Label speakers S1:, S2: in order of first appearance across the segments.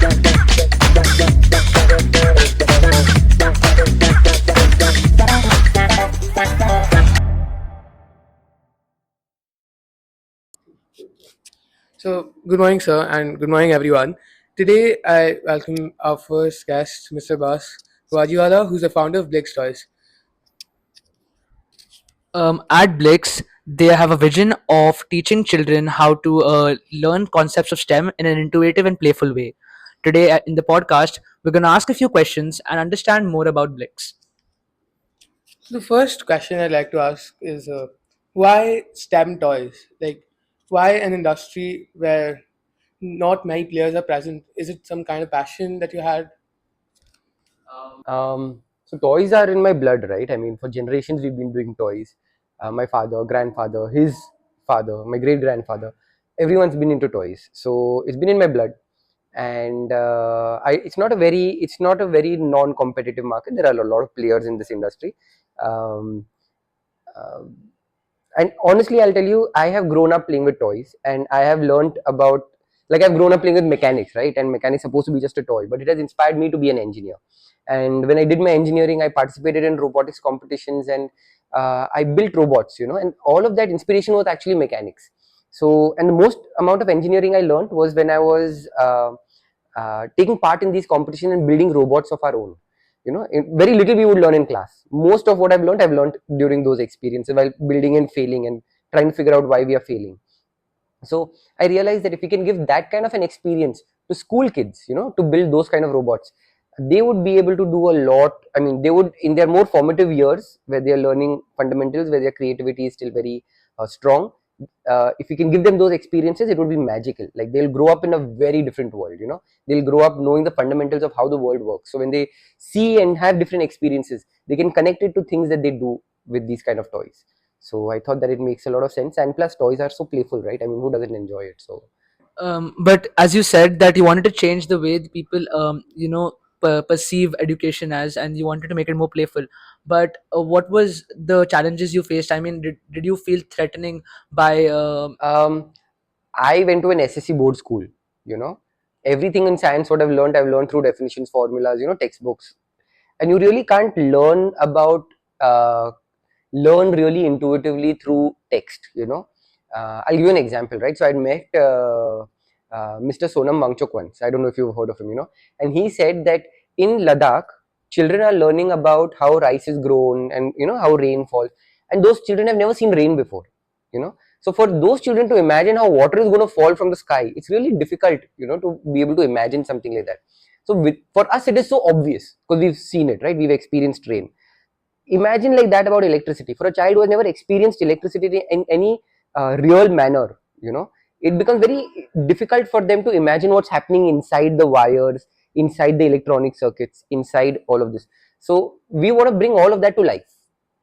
S1: So, good morning, sir, and good morning, everyone. Today, I welcome our first guest, Mr. Abbas Gabajiwala, who's the founder of Blix Toys.
S2: At Blix, they have a vision of teaching children how to learn concepts of STEM in an intuitive and playful way. Today, in the podcast, we're going to ask a few questions and understand more about Blix.
S1: So, the first question I'd like to ask is why STEM toys? Like, why an industry where not many players are present? Is it some kind of passion that you had?
S3: So toys are in my blood, right? I mean, for generations we've been doing toys. My father, grandfather, his father, my great grandfather, everyone's been into toys. So it's been in my blood, and it's not a very non-competitive market. There are a lot of players in this industry. Um, uh, and honestly, I'll tell you, I have grown up playing with toys, and I have learned about, like, I've grown up playing with mechanics, right? And mechanics supposed to be just a toy, but it has inspired me to be an engineer. And when I did my engineering, I participated in robotics competitions, and I built robots, and all of that inspiration was actually mechanics. So, and the most amount of engineering I learned was when I was taking part in these competitions and building robots of our own. Very little we would learn in class. Most of what I've learned during those experiences while building and failing and trying to figure out why we are failing. So I realized that if we can give that kind of an experience to school kids, to build those kind of robots, they would be able to do a lot. I mean, they would, in their more formative years where they are learning fundamentals, where their creativity is still very strong. If you can give them those experiences, it would be magical. Like, they'll grow up in a very different world. They'll grow up knowing the fundamentals of how the world works. So when they see and have different experiences, they can connect it to things that they do with these kind of toys. So I thought that it makes a lot of sense, and plus toys are so playful, right? I mean, who doesn't enjoy it? So
S2: But as you said that you wanted to change the way the people, perceive education as, and you wanted to make it more playful. But what was the challenges you faced? I mean, did you feel threatening by?
S3: um, I went to an SSC board school. You know, everything in science what I've learned through definitions, formulas, textbooks, and you really can't uh, learn really intuitively through text. I'll give you an example, right? So I'd met Mr. Sonam Wangchuk once. I don't know if you've heard of him. And he said that in Ladakh, children are learning about how rice is grown and how rain falls, and those children have never seen rain before. So for those children to imagine how water is going to fall from the sky, it's really difficult, to be able to imagine something like that. So for us, it is so obvious because we've seen it, right? We've experienced rain. Imagine like that about electricity. For a child who has never experienced electricity in any real manner, it becomes very difficult for them to imagine what's happening inside the wires, inside the electronic circuits, inside all of this. So we want to bring all of that to life.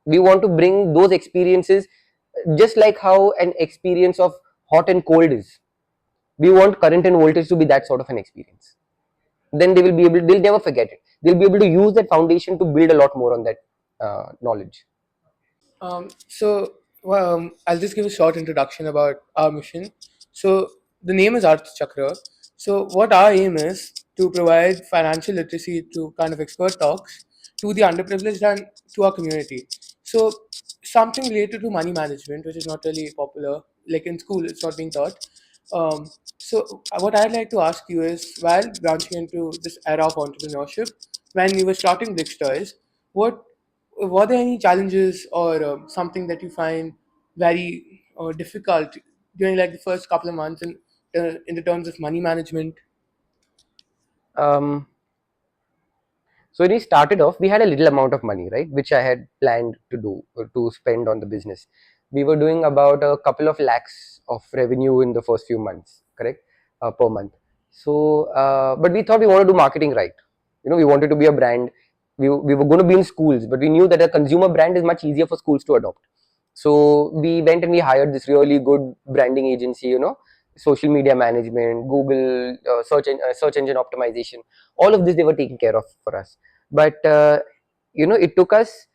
S3: We want to bring those experiences, just like how an experience of hot and cold is. We want current and voltage to be that sort of an experience. Then they'll never forget it. They'll be able to use that foundation to build a lot more on that knowledge.
S1: I'll just give a short introduction about our mission. So, the name is Arthchakra. So, what our aim is to provide financial literacy to kind of expert talks to the underprivileged and to our community. So, something related to money management, which is not really popular, like in school, it's not being taught. What I'd like to ask you is, while branching into this era of entrepreneurship, when you were starting Blix Toys, what were there any challenges or something that you find very difficult during like the first couple of months in the terms of money management?
S3: Um, so when we started off, we had a little amount of money, right, which I had planned to do to spend on the business. We were doing about a couple of lakhs of revenue in the first few months, correct, per month. So, but we thought we wanted to do marketing right. We wanted to be a brand. We were going to be in schools, but we knew that a consumer brand is much easier for schools to adopt. So we went and we hired this really good branding agency, social media management, Google, search engine optimization. All of this they were taking care of for us. But it took us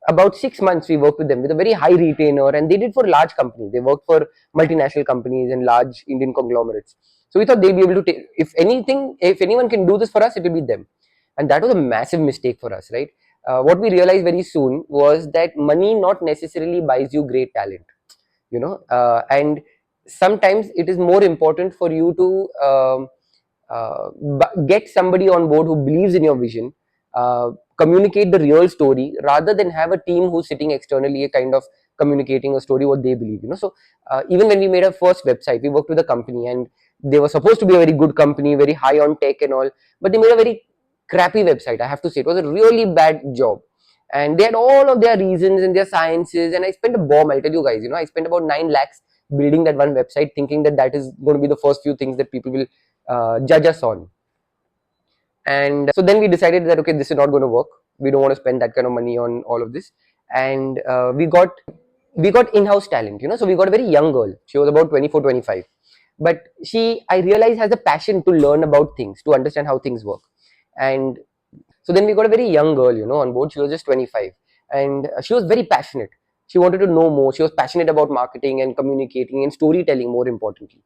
S3: about 6 months. We worked with them with a very high retainer, and they did for large companies. They worked for multinational companies and large Indian conglomerates. So we thought they'll be able to take, if anyone can do this for us, it will be them. And that was a massive mistake for us, right? What we realized very soon was that money not necessarily buys you great talent, and sometimes it is more important for you to get somebody on board who believes in your vision, communicate the real story rather than have a team who's sitting externally kind of communicating a story what they believe. So even when we made our first website, we worked with a company, and they were supposed to be a very good company, very high on tech and all, but they made a very crappy website. I have to say, it was a really bad job, and they had all of their reasons and their sciences, and I spent a bomb, I'll tell you guys. I spent about 9 lakhs building that one website, thinking that that is going to be the first few things that people will judge us on. And so then we decided that, okay, this is not going to work. We don't want to spend that kind of money on all of this. And we got in-house talent. So we got a very young girl. She was about 24, 25, but she, I realized, has a passion to learn about things, to understand how things work. And so then we got a very young girl, on board. She was just 25, and she was very passionate. She wanted to know more. She was passionate about marketing and communicating and storytelling, more importantly.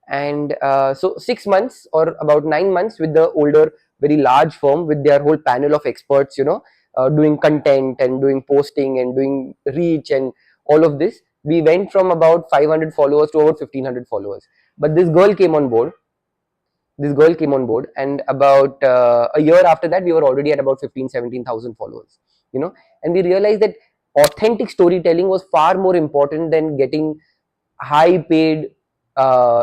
S3: And so 6 months or about 9 months with the older, very large firm with their whole panel of experts, doing content and doing posting and doing reach and all of this, we went from about 500 followers to over 1500 followers. But this girl came on board, and about a year after that, we were already at about 15,000-17,000 followers. And we realized that authentic storytelling was far more important than getting high paid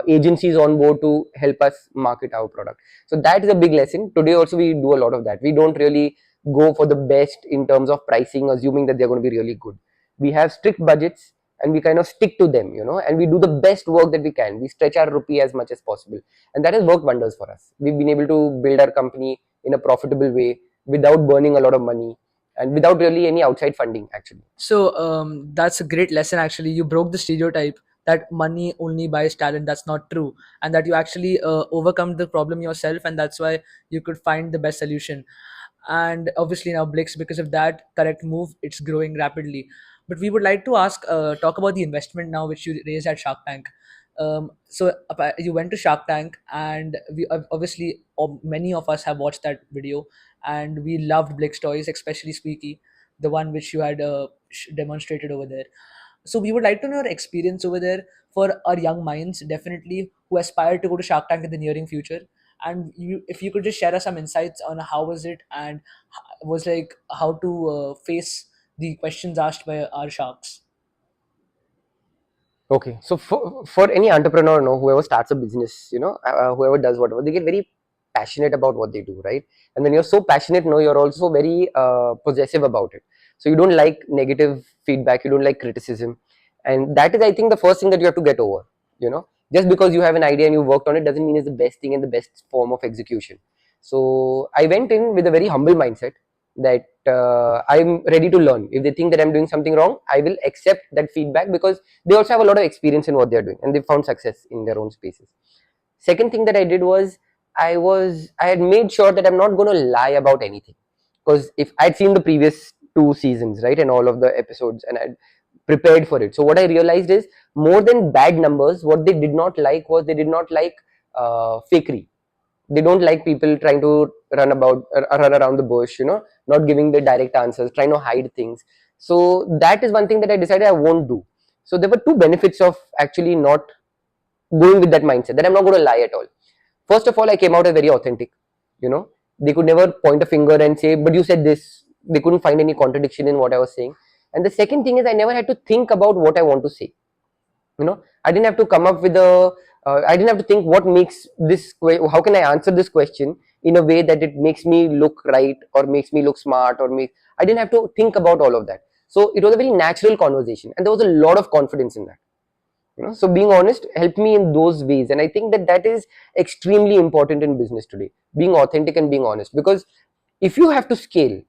S3: agencies on board to help us market our product. So that is a big lesson. Today also we do a lot of that. We don't really go for the best in terms of pricing, assuming that they're going to be really good. We have strict budgets, and we kind of stick to them, and we do the best work that we can. We stretch our rupee as much as possible, and that has worked wonders for us. We've been able to build our company in a profitable way without burning a lot of money and without really any outside funding, actually.
S2: So that's a great lesson. Actually, you broke the stereotype that money only buys talent. That's not true, and that you actually overcome the problem yourself, and that's why you could find the best solution. And obviously now Blix, because of that correct move, it's growing rapidly. But we would like to talk about the investment now, which you raised at Shark Tank. So you went to Shark Tank, and we obviously many of us have watched that video, and we loved Blix Toys, especially Squeaky, the one which you had demonstrated over there. So we would like to know your experience over there for our young minds, definitely, who aspire to go to Shark Tank in the nearing future. And if you could just share us some insights on how was it, and was like how to face the questions asked by our sharks.
S3: Okay, so for any entrepreneur, whoever starts a business, whoever does whatever, they get very passionate about what they do, right? And when you're so passionate, you're also very possessive about it. So you don't like negative feedback, you don't like criticism, and that is, I think, the first thing that you have to get over. Just because you have an idea and you worked on it doesn't mean it's the best thing and the best form of execution. So I went in with a very humble mindset that I'm ready to learn. If they think that I'm doing something wrong, I will accept that feedback, because they also have a lot of experience in what they're doing and they found success in their own spaces. Second thing that I did was I had made sure that I'm not going to lie about anything, because if I'd seen the previous 2 seasons, right, and all of the episodes, and I'd prepared for it. So what I realized is, more than bad numbers, what they did not like was, they did not like fakery. They don't like people trying to run around the bush, not giving the direct answers, trying to hide things. So that is one thing that I decided I won't do. So there were two benefits of actually not going with that mindset, that I'm not going to lie at all. First of all, I came out as very authentic. They could never point a finger and say, but you said this. They couldn't find any contradiction in what I was saying. And the second thing is, I never had to think about what I want to say. I didn't have to come up with I didn't have to think what makes this, how can I answer this question in a way that it makes me look right or makes me look smart, I didn't have to think about all of that. So it was a very natural conversation, and there was a lot of confidence in that. So being honest helped me in those ways, and I think that that is extremely important in business today, being authentic and being honest. Because if you have to scale,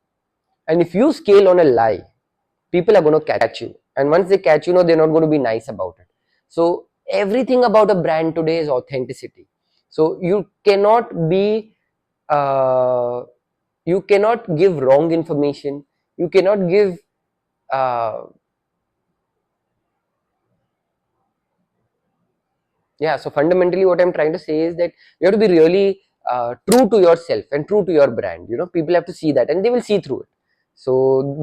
S3: and if you scale on a lie, people are going to catch you, and once they catch you, they're not going to be nice about it. So everything about a brand today is authenticity. So you cannot be you cannot give wrong information, you cannot give uh, Yeah, so fundamentally what I'm trying to say is that you have to be really true to yourself and true to your brand. You know, people have to see that and they will see through it. So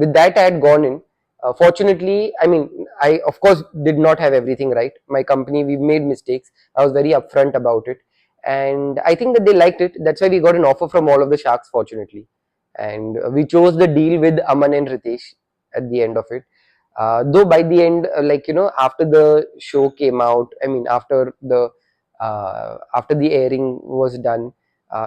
S3: with that I had gone in. Fortunately, I mean, I of course did not have everything right. My company, we made mistakes. I was very upfront about it, and I think that they liked it. That's why we got an offer from all of the sharks, fortunately, and we chose the deal with Aman and Ritesh at the end of it. Though by the end, like, you know, after the show came out, I mean, after the airing was done,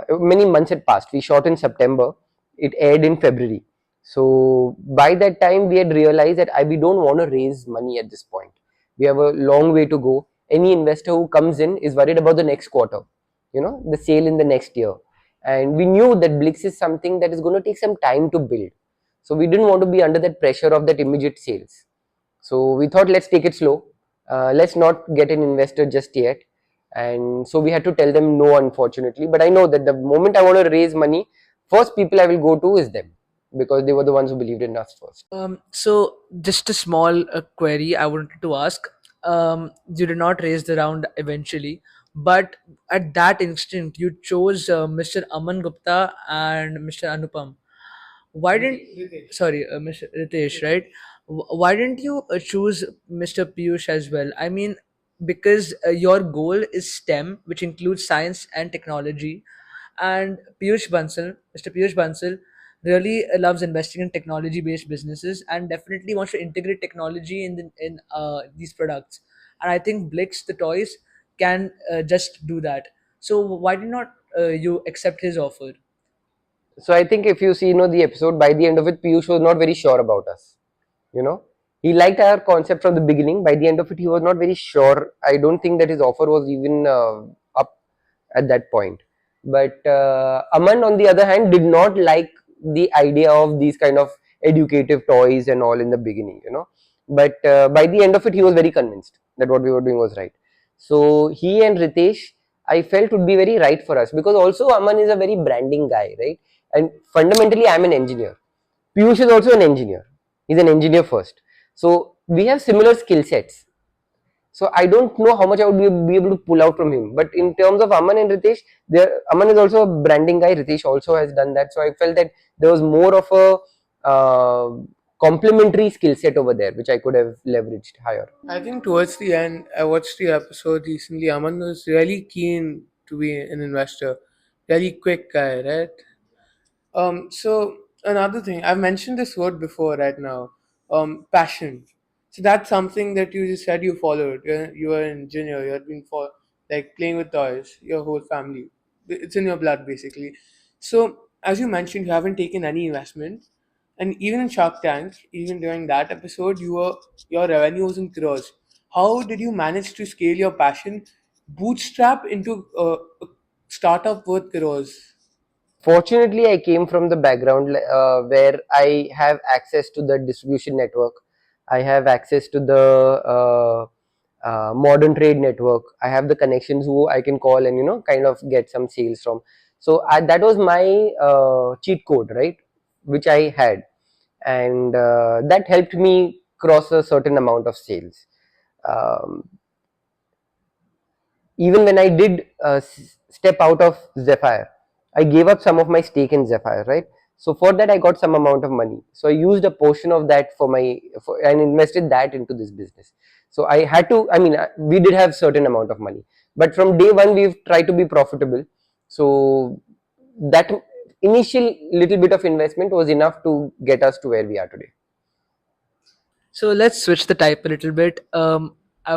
S3: many months had passed. We shot in September. It aired in February. So by that time, we had realized that we don't want to raise money at this point. We have a long way to go. Any investor who comes in is worried about the next quarter, you know, the sale in the next year. And we knew that Blix is something that is going to take some time to build. So we didn't want to be under that pressure of that immediate sales. So we thought, let's take it slow. Let's not get an investor just yet. And so we had to tell them no, unfortunately. But I know that the moment I want to raise money, first people I will go to is them, because they were the ones who believed in us first.
S2: So just a small query I wanted to ask. You did not raise the round eventually, but at that instant you chose Mr. Aman Gupta and Mr. Anupam. Why didn't
S1: Ritesh.
S2: sorry, Mr. Ritesh, right? Why didn't you choose Mr. Piyush as well? I mean, because your goal is STEM, which includes science and technology, and Mr. Piyush Bansal, really loves investing in technology-based businesses and definitely wants to integrate technology in these products. And I think Blix, the toys, can just do that. So why did not you accept his offer?
S3: So I think if you see, you know, the episode, by the end of it, Piyush was not very sure about us. You know, he liked our concept from the beginning. By the end of it, he was not very sure. I don't think that his offer was even up at that point. But Aman, on the other hand, did not like the idea of these kind of educative toys and all in the beginning, you know. But by the end of it, he was very convinced that what we were doing was right. So he and Ritesh, I felt, would be very right for us, because also Aman is a very branding guy, right? And fundamentally, I'm an engineer. Piyush is also an engineer. He's an engineer first. So we have similar skill sets. So I don't know how much I would be able to pull out from him. But in terms of Aman and Ritesh, Aman is also a branding guy. Ritesh also has done that. So I felt that there was more of a complementary skill set over there, which I could have leveraged higher.
S1: I think towards the end, I watched the episode recently. Aman was really keen to be an investor, really quick guy, right? So another thing, I've mentioned this word before right now, passion. So that's something that you just said you followed. You are an engineer. You have been for like playing with toys. Your whole family, it's in your blood basically. So as you mentioned, you haven't taken any investment, and even in Shark Tank, even during that episode, your revenue was in crores. How did you manage to scale your passion, bootstrap into a startup worth crores?
S3: Fortunately, I came from the background where I have access to the distribution network. I have access to the modern trade network. I have the connections who I can call and, you know, kind of get some sales from. So that was my cheat code, right? Which I had, and that helped me cross a certain amount of sales. Um, Even when I did step out of Zephyr, I gave up some of my stake in Zephyr, right? So for that, I got some amount of money. So I used a portion of that and invested that into this business. So I had to, I mean, we did have certain amount of money, but from day one, we've tried to be profitable. So that initial little bit of investment was enough to get us to where we are today.
S2: So let's switch the type a little bit.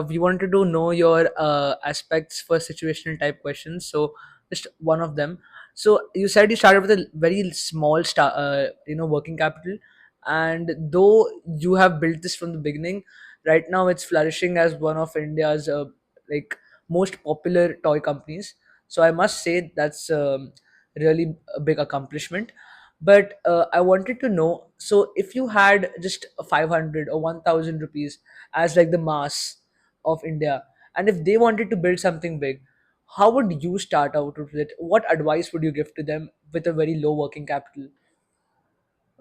S2: We wanted to know your aspects for situational type questions. So just one of them. So you said you started with a very small working capital, and though you have built this from the beginning, right now it's flourishing as one of India's like most popular toy companies. So I must say that's really a big accomplishment. But I wanted to know, so if you had just 500 or 1000 rupees as like the mass of India, and if they wanted to build something big, how would you start out with it? What advice would you give to them with a very low working capital?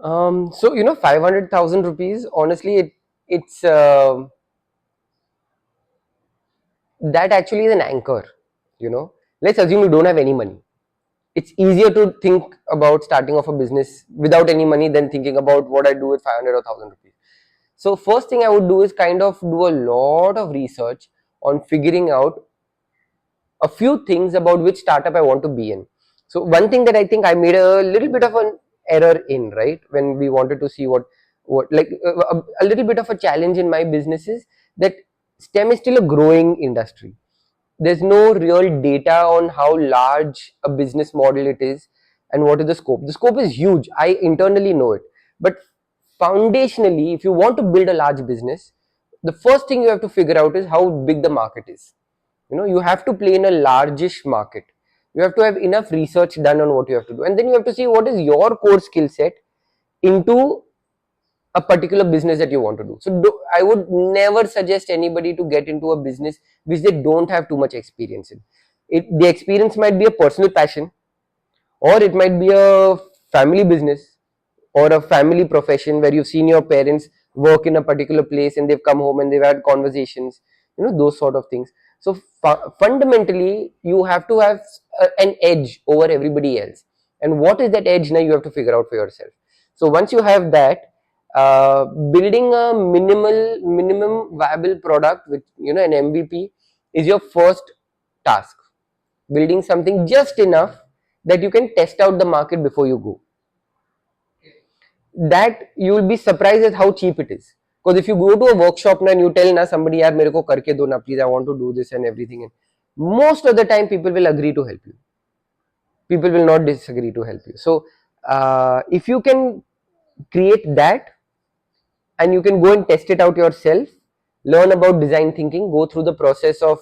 S3: So you know, 500,000 rupees. Honestly, it's that actually is an anchor. Let's assume you don't have any money. It's easier to think about starting off a business without any money than thinking about what I do with 500 or 1000 rupees. So first thing I would do is kind of do a lot of research on figuring out a few things about which startup I want to be in. So one thing that I think I made a little bit of an error in, right, when we wanted to see what like a little bit of a challenge in my business is that STEM is still a growing industry. There's no real data on how large a business model it is and what is the scope. The scope is huge. I internally know it. But foundationally, if you want to build a large business, the first thing you have to figure out is how big the market is. You have to play in a largish market. You have to have enough research done on what you have to do, and then you have to see what is your core skill set into a particular business that you want to do. So I would never suggest anybody to get into a business which they don't have too much experience in. The experience might be a personal passion, or it might be a family business or a family profession where you've seen your parents work in a particular place and they've come home and they've had conversations, those sort of things. So fundamentally you have to have an edge over everybody else, and what is that edge? Now you have to figure out for yourself. So once you have that, building a minimum viable product with an MVP is your first task. Building something just enough that you can test out the market before you go. That you will be surprised at how cheap it is. Because if you go to a workshop now and you tell na somebody, yaar mere ko karke do na please, I want to do this and everything, and most of the time people will agree to help you. People will not disagree to help you. So if you can create that and you can go and test it out yourself, learn about design thinking, go through the process of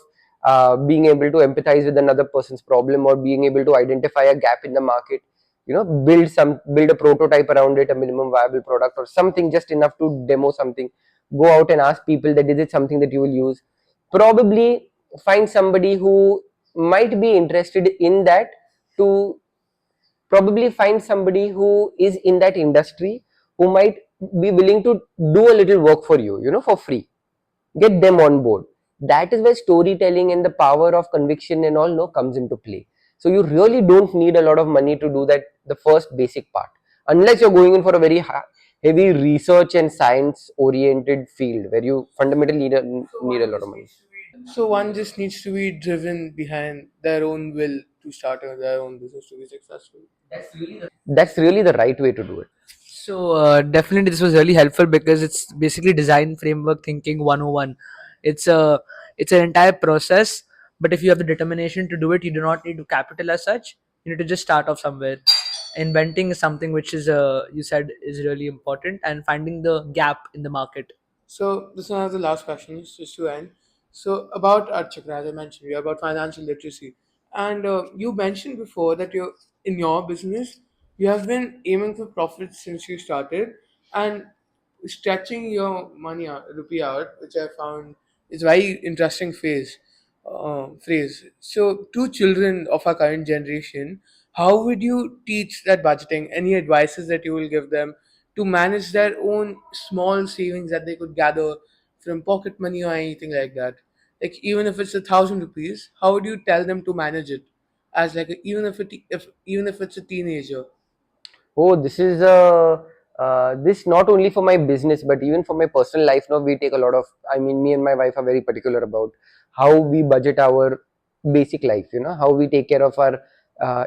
S3: being able to empathize with another person's problem or being able to identify a gap in the market, build a prototype around it, a minimum viable product or something just enough to demo something. Go out and ask people that is it something that you will use. Probably find somebody who might be interested in that, to probably find somebody who is in that industry who might be willing to do a little work for you, for free. Get them on board. That is where storytelling and the power of conviction and all comes into play. So you really don't need a lot of money to do that, the first basic part, unless you're going in for a very heavy research and science oriented field where you fundamentally need a lot of money.
S1: So one just needs to be driven behind their own will to start their own business to be successful.
S3: That's really the right way to do it.
S2: So definitely this was really helpful because it's basically design framework thinking 101. It's an entire process, but if you have the determination to do it, you do not need to capital as such. You need to just start off somewhere. Inventing is something which is you said is really important, and finding the gap in the market.
S1: So this is one of the last questions, just to end. So about Arthchakra, as I mentioned, we are about financial literacy, and you mentioned before that you in your business you have been aiming for profits since you started, and stretching your money out, rupee out, which I found is very interesting phrase. So to children of our current generation, how would you teach that budgeting? Any advices that you will give them to manage their own small savings that they could gather from pocket money or anything like that? Like even if it's 1,000 rupees, how would you tell them to manage it? As like even if it's a teenager.
S3: Oh, this not only for my business but even for my personal life. Now we take a lot of. I mean, me and my wife are very particular about how we budget our basic life. How we take care of our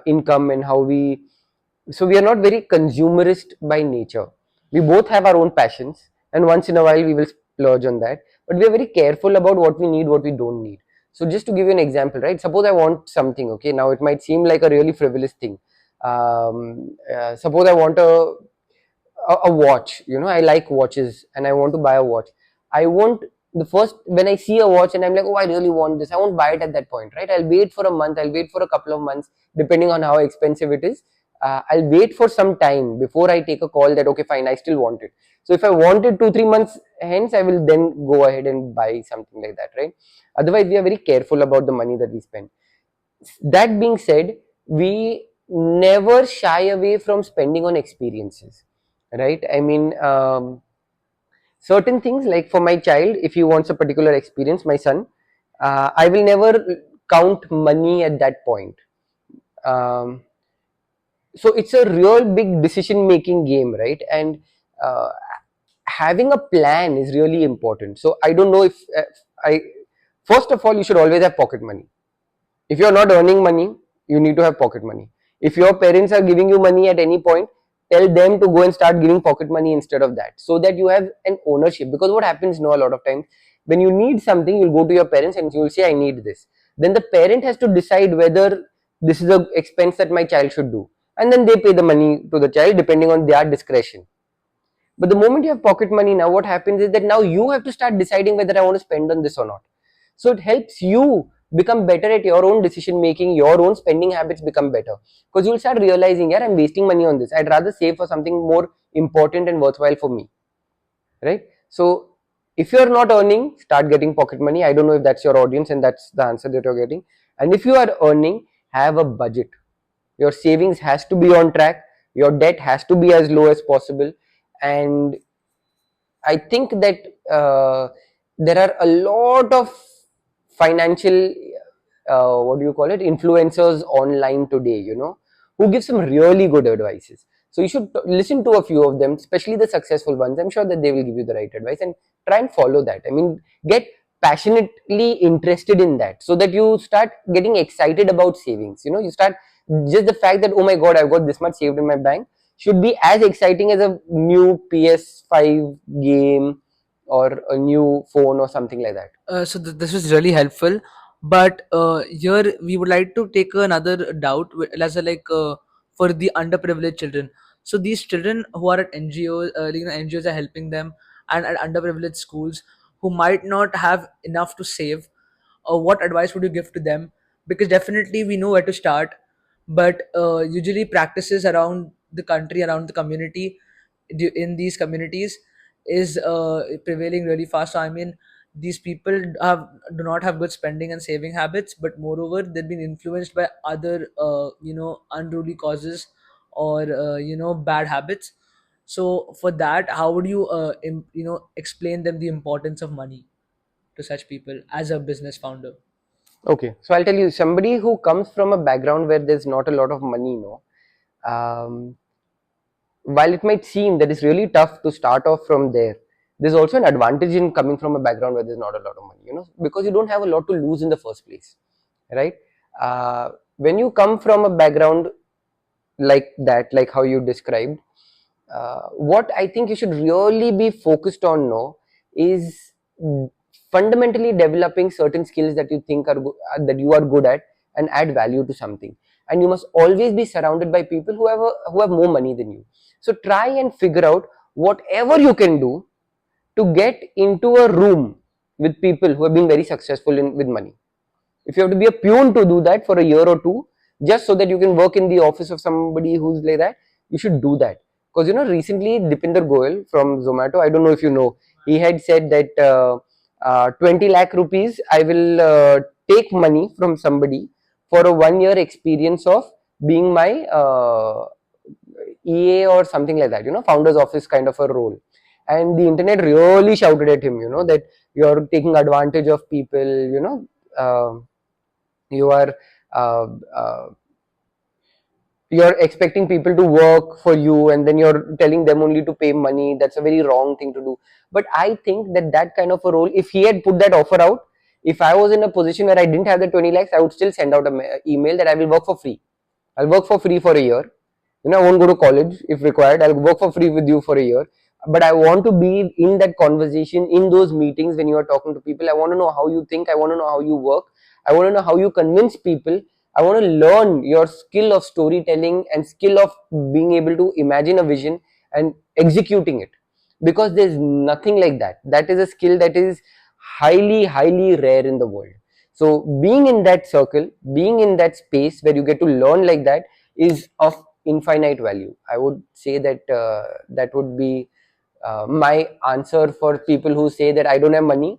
S3: income and how we. So we are not very consumerist by nature. We both have our own passions, and once in a while we will splurge on that. But we are very careful about what we need, what we don't need. So just to give you an example, right? Suppose I want something. Okay, now it might seem like a really frivolous thing. Suppose I want a watch. I like watches and I want to buy a watch. I won't, the first, when I see a watch and I'm like, oh, I really want this, I won't buy it at that point, right? I'll wait for a month, I'll wait for a couple of months, depending on how expensive it is. I'll wait for some time before I take a call that okay, fine, I still want it. So if I want it 2-3 months hence, I will then go ahead and buy something like that, right? Otherwise we are very careful about the money that we spend. That being said, we never shy away from spending on experiences, right? I mean, certain things, like for my child, if he wants a particular experience, my son, I will never count money at that point. Um, so it's a real big decision making game, right? And uh, having a plan is really important. So I don't know if I first of all, you should always have pocket money. If you're not earning money, you need to have pocket money. If your parents are giving you money at any point, tell them to go and start giving pocket money instead of that, so that you have an ownership. Because what happens now, a lot of times, when you need something, you'll go to your parents and you'll say, I need this. Then the parent has to decide whether this is a expense that my child should do, and then they pay the money to the child depending on their discretion. But the moment you have pocket money, now what happens is that now you have to start deciding whether I want to spend on this or not. So it helps you become better at your own decision making, your own spending habits become better. Because you'll start realizing, yeah, I'm wasting money on this. I'd rather save for something more important and worthwhile for me. Right? So if you're not earning, start getting pocket money. I don't know if that's your audience and that's the answer that you're getting. And if you are earning, have a budget. Your savings has to be on track, your debt has to be as low as possible. And I think that there are a lot of financial, what do you call it, influencers online today, who give some really good advices. So you should listen to a few of them, especially the successful ones. I'm sure that they will give you the right advice, and try and follow that. I mean, get passionately interested in that, so that you start getting excited about savings. You start, just the fact that, oh my god, I've got this much saved in my bank, should be as exciting as a new PS5 game or a new phone or something like that.
S2: This was really helpful, but here we would like to take another doubt as a, like for the underprivileged children. So these children who are at NGOs, NGOs are helping them, and at underprivileged schools who might not have enough to save. What advice would you give to them? Because definitely we know where to start, but usually practices around the country, around the community, in these communities is prevailing really fast. So I mean, these people do not have good spending and saving habits, but moreover they've been influenced by other unruly causes, or bad habits. So for that, how would you explain them the importance of money to such people as a business founder?
S3: Okay, so I'll tell you, somebody who comes from a background where there's not a lot of money, while it might seem that it's really tough to start off from there, there's also an advantage in coming from a background where there's not a lot of money, because you don't have a lot to lose in the first place, right? When you come from a background like that, like how you described, what I think you should really be focused on now is fundamentally developing certain skills that you think that you are good at, and add value to something. And you must always be surrounded by people who have more money than you. So try and figure out whatever you can do to get into a room with people who have been very successful with money. If you have to be a peon to do that for a year or two, just so that you can work in the office of somebody who's like that, you should do that. Because recently Dipinder Goyal from Zomato, I don't know if you know, he had said that 20 lakh rupees, I will take money from somebody for a 1 year experience of being my EA or something like that, founder's office kind of a role. And the internet really shouted at him, that you're taking advantage of people, you are uh, uh, you're expecting people to work for you, and then you're telling them only to pay money. That's a very wrong thing to do. But I think that that kind of a role, if he had put that offer out, if I was in a position where I didn't have the 20 lakhs, I would still send out an email that I will work for free. I'll work for free for a year. I won't go to college if required. I'll work for free with you for a year. But I want to be in that conversation, in those meetings when you are talking to people. I want to know how you think. I want to know how you work. I want to know how you convince people. I want to learn your skill of storytelling and skill of being able to imagine a vision and executing it. Because there's nothing like that. That is a skill that is highly, highly rare in the world. So being in that circle, being in that space where you get to learn like that is of infinite value. I would say that that would be my answer for people who say that I don't have money,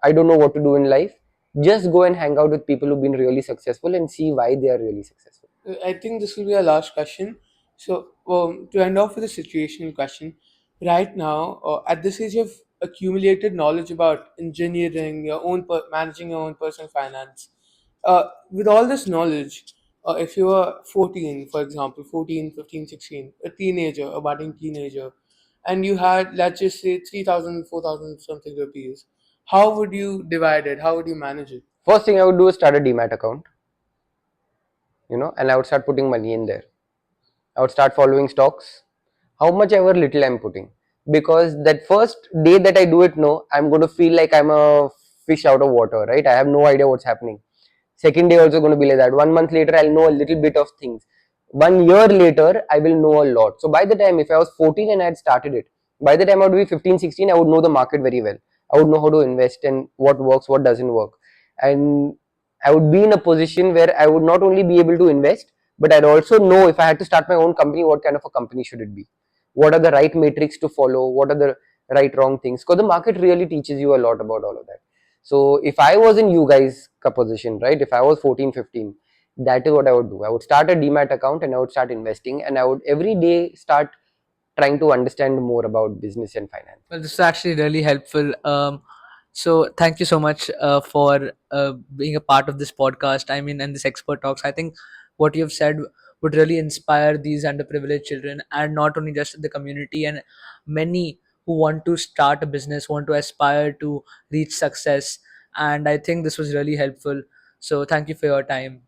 S3: I don't know what to do in life. Just go and hang out with people who've been really successful and see why they are really successful.
S1: I think this will be our last question. So, to end off with a situational question, right now, at this age of accumulated knowledge about engineering, managing your own personal finance. With all this knowledge, if you were 14, for example, 14, 15, 16, a teenager, a budding teenager, and you had, let's just say, 3,000, 4,000 something rupees, how would you divide it? How would you manage it?
S3: First thing I would do is start a demat account, and I would start putting money in there. I would start following stocks, how much ever little I'm putting. Because that first day that I do it, no, I'm going to feel like I'm a fish out of water, right? I have no idea what's happening. Second day also going to be like that. 1 month later, I'll know a little bit of things. 1 year later, I will know a lot. So by the time, if I was 14 and I had started it, by the time I would be 15, 16, I would know the market very well. I would know how to invest and what works, what doesn't work. And I would be in a position where I would not only be able to invest, but I'd also know if I had to start my own company, what kind of a company should it be? What are the right metrics to follow? What are the right wrong things? Because the market really teaches you a lot about all of that. So if I was in you guys' position, right? If I was 14, 15, that is what I would do. I would start a demat account and I would start investing, and I would every day start trying to understand more about business and finance.
S2: Well, this is actually really helpful. So thank you so much for being a part of this podcast. I mean, and this expert talks. I think what you've said would really inspire these underprivileged children, and not only just the community, and many who want to start a business, want to aspire to reach success. And I think this was really helpful. So thank you for your time.